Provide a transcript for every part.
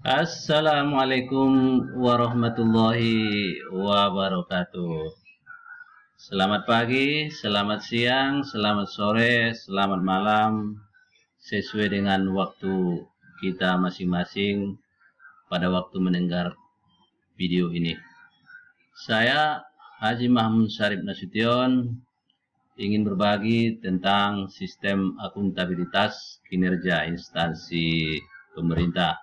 Assalamualaikum warahmatullahi wabarakatuh. Selamat pagi, selamat siang, selamat sore, selamat malam, sesuai dengan waktu kita masing-masing pada waktu mendengar video ini. Saya Haji Mahmud Syarif Nasution ingin berbagi tentang sistem akuntabilitas kinerja instansi pemerintah.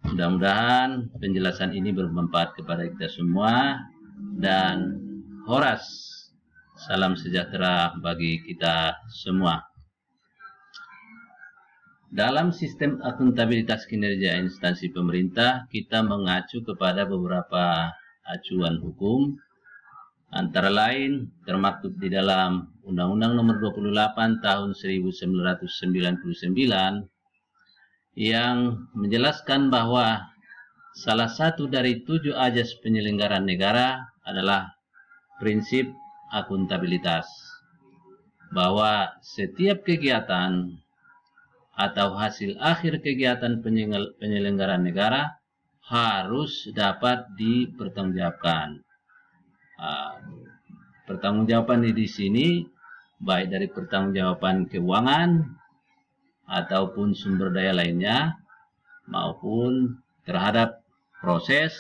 Mudah-mudahan penjelasan ini bermanfaat kepada kita semua dan horas salam sejahtera bagi kita semua. Dalam sistem akuntabilitas kinerja instansi pemerintah, kita mengacu kepada beberapa acuan hukum, antara lain termaktub di dalam Undang-Undang Nomor 28 Tahun 1999 yang menjelaskan bahwa salah satu dari 7 ajas penyelenggaraan negara adalah prinsip akuntabilitas, bahwa setiap kegiatan atau hasil akhir kegiatan penyelenggaraan negara harus dapat dipertanggungjawabkan. Pertanggungjawaban di sini baik dari pertanggungjawaban keuangan ataupun sumber daya lainnya maupun terhadap proses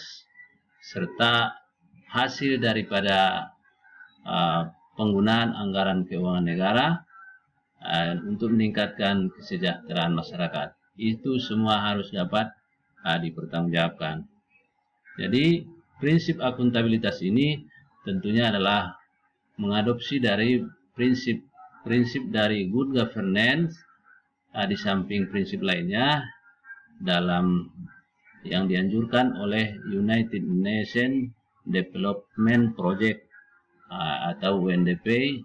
serta hasil daripada penggunaan anggaran keuangan negara untuk meningkatkan kesejahteraan masyarakat. Itu semua harus dapat dipertanggungjawabkan. Jadi prinsip akuntabilitas ini tentunya adalah mengadopsi dari prinsip dari good governance, di samping prinsip lainnya dalam yang dianjurkan oleh United Nations Development Project atau UNDP,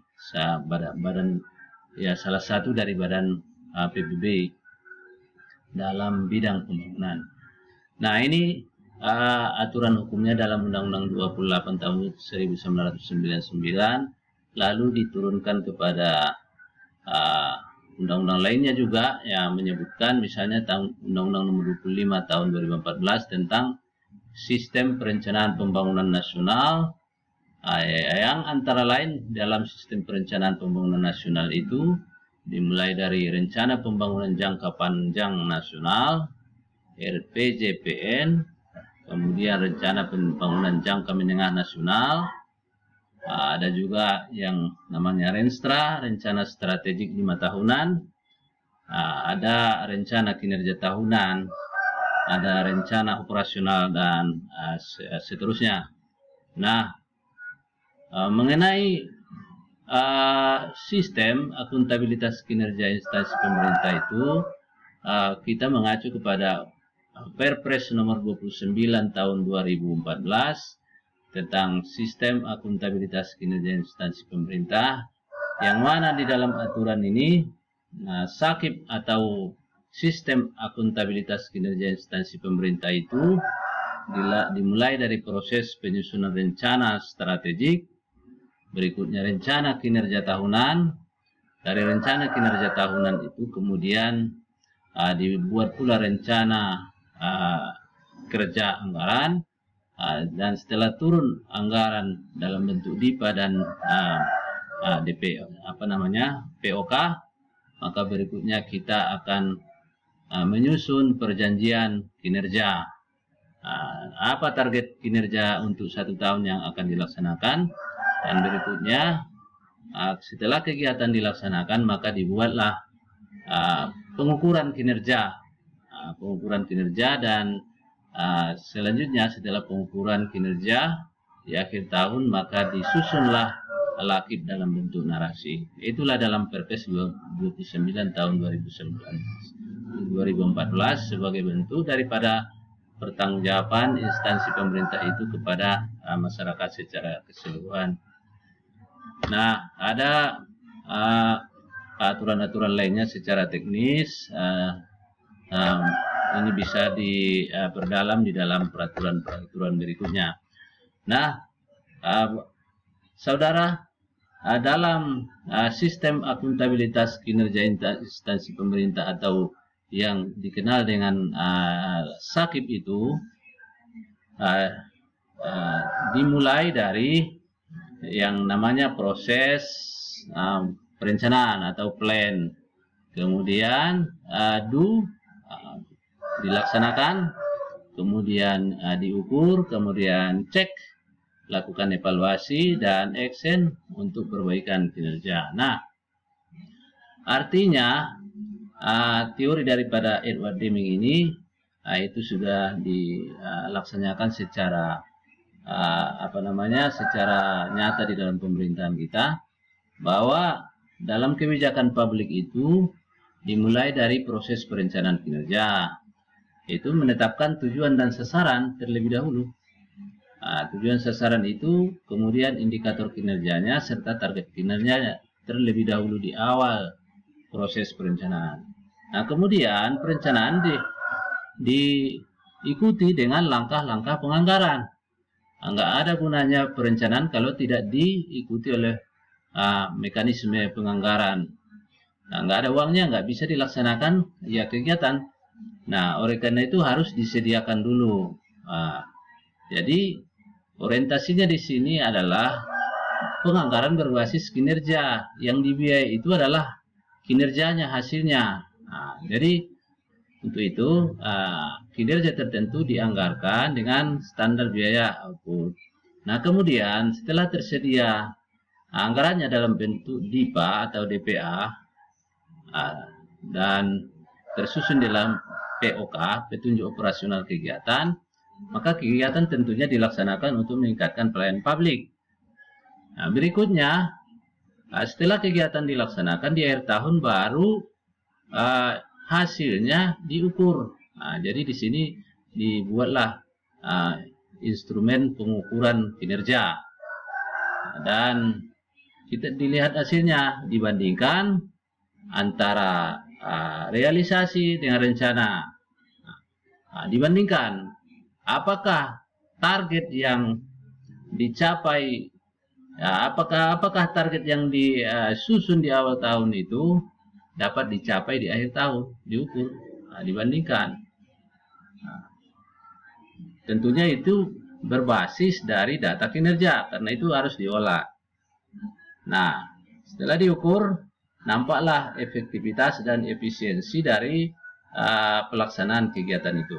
salah satu dari badan PBB dalam bidang pembangunan. Nah, ini aturan hukumnya dalam Undang-Undang 28 tahun 1999, lalu diturunkan kepada undang-undang lainnya juga yang menyebutkan, misalnya Undang-Undang Nomor 25 Tahun 2014 tentang Sistem Perencanaan Pembangunan Nasional, yang antara lain dalam Sistem Perencanaan Pembangunan Nasional itu dimulai dari Rencana Pembangunan Jangka Panjang Nasional RPJPN, kemudian Rencana Pembangunan Jangka Menengah Nasional, ada juga yang namanya Renstra, rencana strategik 5 tahunan, ada rencana kinerja tahunan, ada rencana operasional, dan seterusnya. Nah, mengenai sistem akuntabilitas kinerja instansi pemerintah itu, kita mengacu kepada Perpres nomor 29 tahun 2014 tentang sistem akuntabilitas kinerja instansi pemerintah, yang mana di dalam aturan ini SAKIP atau sistem akuntabilitas kinerja instansi pemerintah itu dimulai dari proses penyusunan rencana strategik, berikutnya rencana kinerja tahunan. Dari rencana kinerja tahunan itu kemudian dibuat pula rencana kerja anggaran, dan setelah turun anggaran dalam bentuk DIPA dan POK, maka berikutnya kita akan menyusun perjanjian kinerja. Apa target kinerja untuk 1 tahun yang akan dilaksanakan, dan berikutnya setelah kegiatan dilaksanakan maka dibuatlah pengukuran kinerja, dan selanjutnya setelah pengukuran kinerja di akhir tahun maka disusunlah lakib dalam bentuk narasi. Itulah dalam Perpres 29 tahun 2014 sebagai bentuk daripada pertanggungjawaban instansi pemerintah itu kepada masyarakat secara keseluruhan. Nah, ada aturan-aturan lainnya secara teknis. Ini bisa diperdalam di dalam peraturan-peraturan berikutnya. Nah, saudara, dalam sistem akuntabilitas kinerja instansi pemerintah atau yang dikenal dengan sakib itu dimulai dari yang namanya proses perencanaan atau plan. Kemudian dilaksanakan, kemudian diukur, kemudian cek, lakukan evaluasi dan action untuk perbaikan kinerja. Nah, artinya teori daripada Edward Deming ini itu sudah dilaksanakan secara secara nyata di dalam pemerintahan kita, bahwa dalam kebijakan publik itu dimulai dari proses perencanaan kinerja, itu menetapkan tujuan dan sasaran terlebih dahulu. Tujuan sasaran itu, kemudian indikator kinerjanya serta target kinerjanya terlebih dahulu di awal proses perencanaan. Nah, kemudian perencanaan diikuti dengan langkah-langkah penganggaran. Nggak ada gunanya perencanaan kalau tidak diikuti oleh mekanisme penganggaran. Nah, nggak ada uangnya, nggak bisa dilaksanakan ya kegiatan. Nah, oleh karena itu harus disediakan dulu. Jadi orientasinya di sini adalah penganggaran berbasis kinerja. Yang dibiayai itu adalah kinerjanya, hasilnya. Jadi untuk itu kinerja tertentu dianggarkan dengan standar biaya output. Nah, kemudian setelah tersedia anggarannya dalam bentuk DIPA atau DPA dan tersusun dalam POK, petunjuk operasional kegiatan, maka kegiatan tentunya dilaksanakan untuk meningkatkan pelayanan publik. Nah, berikutnya, setelah kegiatan dilaksanakan di akhir tahun baru hasilnya diukur. Jadi di sini dibuatlah instrumen pengukuran kinerja dan kita dilihat hasilnya, dibandingkan antara realisasi dengan rencana. Dibandingkan apakah target yang dicapai, apakah target yang disusun di awal tahun itu dapat dicapai di akhir tahun, diukur, dibandingkan. Tentunya itu berbasis dari data kinerja, karena itu harus diolah. Nah, setelah diukur, nampaklah efektivitas dan efisiensi dari pelaksanaan kegiatan itu.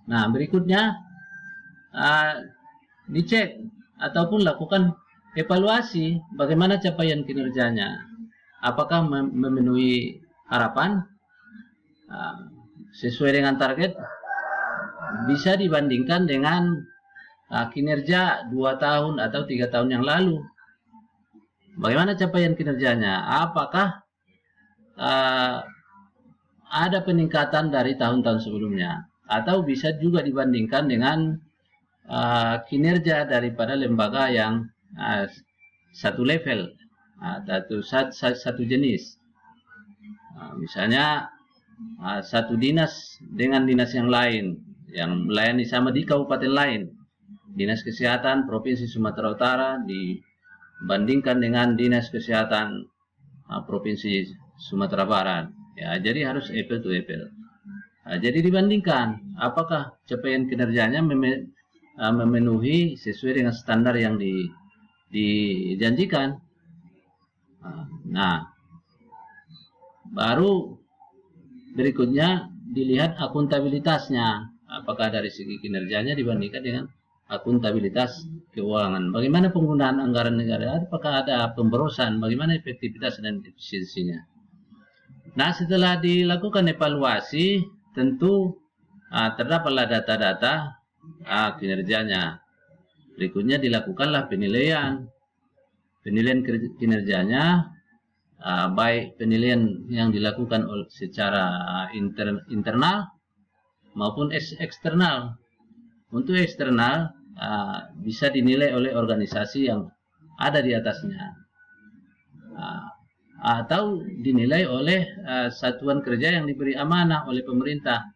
Nah, berikutnya dicek ataupun lakukan evaluasi bagaimana capaian kinerjanya. Apakah memenuhi harapan, sesuai dengan target, bisa dibandingkan dengan kinerja 2 tahun atau 3 tahun yang lalu. Bagaimana capaian kinerjanya? Apakah ada peningkatan dari tahun-tahun sebelumnya? Atau bisa juga dibandingkan dengan kinerja daripada lembaga yang satu level atau satu jenis. Misalnya satu dinas dengan dinas yang lain yang melayani sama di kabupaten lain. Dinas Kesehatan Provinsi Sumatera Utara dibandingkan dengan Dinas Kesehatan Provinsi Sumatera Barat. Ya, jadi harus apple to apple. Jadi dibandingkan apakah capaian kinerjanya memenuhi sesuai dengan standar yang dijanjikan. Nah, baru berikutnya dilihat akuntabilitasnya, apakah dari segi kinerjanya dibandingkan dengan akuntabilitas keuangan. Bagaimana penggunaan anggaran negara, apakah ada pemborosan, bagaimana efektivitas dan efisiensinya. Nah, setelah dilakukan evaluasi, tentu terdapatlah data-data kinerjanya. Berikutnya dilakukanlah penilaian kinerjanya, baik penilaian yang dilakukan secara internal maupun eksternal. Untuk eksternal bisa dinilai oleh organisasi yang ada di atasnya, atau dinilai oleh satuan kerja yang diberi amanah oleh pemerintah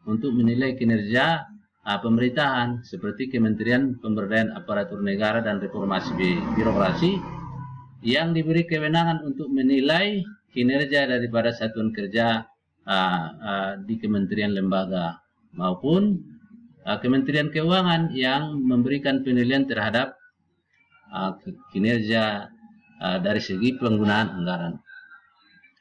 untuk menilai kinerja pemerintahan, seperti Kementerian Pemberdayaan Aparatur Negara dan Reformasi Birokrasi yang diberi kewenangan untuk menilai kinerja daripada satuan kerja di kementerian lembaga maupun Kementerian Keuangan yang memberikan penilaian terhadap kinerja dari segi penggunaan anggaran.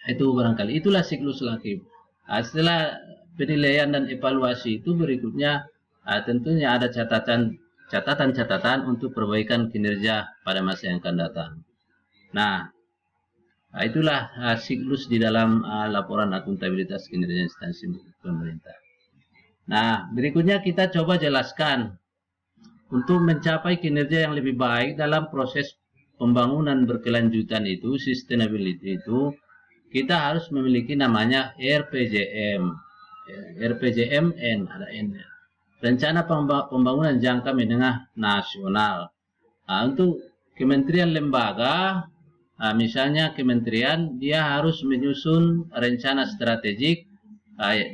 Itu barangkali itulah siklus LAKIP. Setelah penilaian dan evaluasi itu berikutnya tentunya ada catatan-catatan untuk perbaikan kinerja pada masa yang akan datang. Nah, itulah siklus di dalam laporan akuntabilitas kinerja instansi pemerintah. Nah, berikutnya kita coba jelaskan untuk mencapai kinerja yang lebih baik dalam proses pembangunan berkelanjutan itu, sustainability itu, kita harus memiliki namanya RPJM. RPJMN, ada N. Rencana Pembangunan Jangka Menengah Nasional. Untuk kementerian lembaga, misalnya kementerian, dia harus menyusun rencana strategik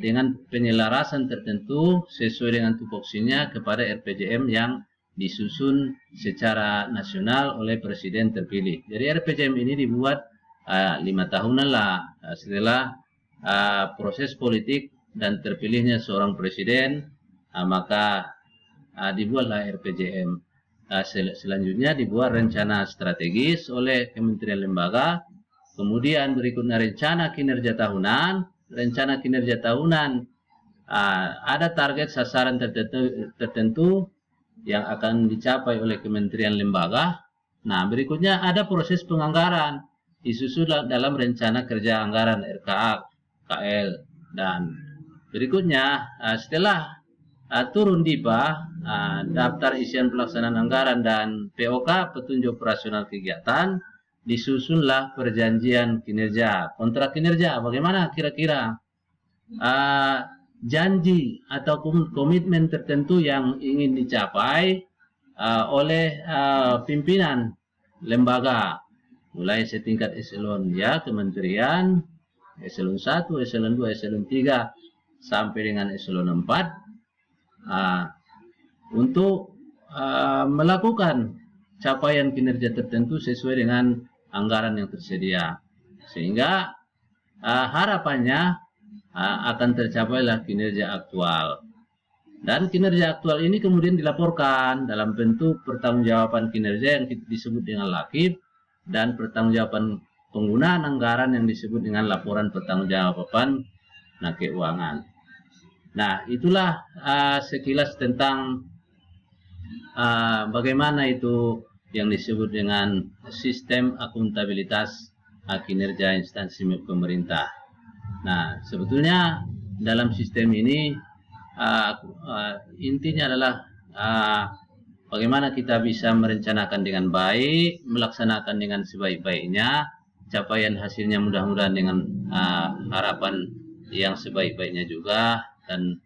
dengan penyelarasan tertentu sesuai dengan tupoksinya kepada RPJM yang disusun secara nasional oleh presiden terpilih. Jadi RPJM ini dibuat 5 tahunan lah setelah proses politik dan terpilihnya seorang presiden, maka dibuatlah RPJM. Selanjutnya dibuat rencana strategis oleh kementerian lembaga, kemudian berikutnya rencana kinerja tahunan. Rencana kinerja tahunan ada target sasaran tertentu yang akan dicapai oleh kementerian lembaga. Nah, berikutnya ada proses penganggaran disusun dalam rencana kerja anggaran RKA, KL, dan berikutnya setelah turun DIPA, daftar isian pelaksanaan anggaran dan POK, petunjuk operasional kegiatan, disusunlah perjanjian kinerja, kontrak kinerja. Bagaimana kira-kira janji atau komitmen tertentu yang ingin dicapai oleh pimpinan lembaga, mulai setingkat eselon ya, kementerian, eselon 1, eselon 2, eselon 3, sampai dengan eselon 4, untuk melakukan capaian kinerja tertentu sesuai dengan anggaran yang tersedia, sehingga harapannya akan tercapailah kinerja aktual. Dan kinerja aktual ini kemudian dilaporkan dalam bentuk pertanggungjawaban kinerja yang disebut dengan LAKIP dan pertanggungjawaban penggunaan anggaran yang disebut dengan laporan pertanggungjawaban keuangan. Nah, itulah sekilas tentang bagaimana itu yang disebut dengan sistem akuntabilitas kinerja instansi pemerintah. Nah, sebetulnya dalam sistem ini intinya adalah bagaimana kita bisa merencanakan dengan baik, melaksanakan dengan sebaik-baiknya, capaian hasilnya mudah-mudahan dengan harapan yang sebaik-baiknya juga, dan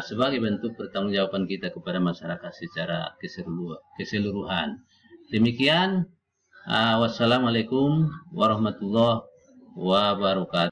sebagai bentuk pertanggungjawaban kita kepada masyarakat secara keseluruhan. Demikian, wassalamualaikum warahmatullahi wabarakatuh.